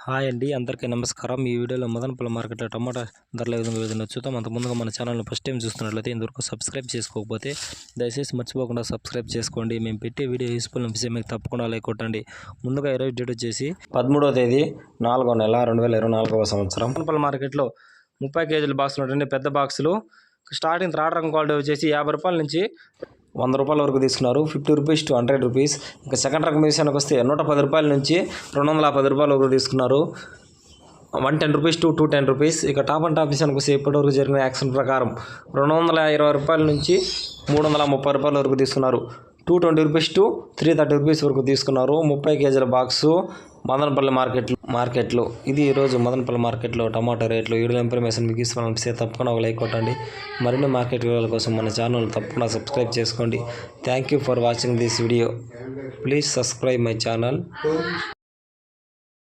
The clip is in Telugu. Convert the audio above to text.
హాయ్ అండి, అందరికీ నమస్కారం. ఈ వీడియోలో మదనపల్లి మార్కెట్లో టమాటా ధరల విధంగా చూద్దాం. అంత ముందుగా మన ఛానల్ని ఫస్ట్ టైం చూస్తున్నట్లయితే ఇంతవరకు సబ్స్క్రైబ్ చేసుకోకపోతే దయచేసి మర్చిపోకుండా సబ్స్క్రైబ్ చేసుకోండి. మేము పెట్టే వీడియో యూస్ఫుల్ అనిపిస్తే మీకు తప్పకుండా లైక్ కొట్టండి. ముందుగా ఈరోజు డేట్ వచ్చేసి 13వ తేదీ 4వ నెల 2024వ సంవత్సరం. మదనపల్లి మార్కెట్లో 30 కేజీల బాక్సులు ఉంటుంది. పెద్ద బాక్సులు స్టార్టింగ్ థర్డ్ రకం క్వాలిటీ వచ్చేసి 50 రూపాయల నుంచి 100 రూపాయల వరకు తీసుకున్నారు. 50 రూపీస్ టు 100 రూపీస్. ఇంకా సెకండ్ రకం విషయానికి వస్తే 110 రూపాయల నుంచి 210 రూపాయల వరకు తీసుకున్నారు. 110 రూపీస్ టు 210 రూపీస్. ఇక టాప్ అండ్ టాప్ విషయానికి వస్తే ఇప్పటివరకు జరిగిన యాక్షన్ ప్రకారం 220 రూపాయల నుంచి 330 రూపాయల వరకు తీసుకున్నారు. 220 రూపీస్ టు 330 రూపీస్ వరకు తీసుకున్నారు. 30 కేజీల బాక్సు మదనపల్లి మార్కెట్లో ఇది ఈరోజు మదనపల్లి మార్కెట్లో టమాటా రేట్లు. వీడియో ఇన్ఫర్మేషన్ మీకు ఇష్టమనిపిస్తే తప్పకుండా ఒక లైక్ కొట్టండి. మరిన్ని మార్కెట్ వివరాల కోసం మన ఛానల్ తప్పకుండా సబ్స్క్రైబ్ చేసుకోండి. Thank you for watching this video. Please subscribe my channel.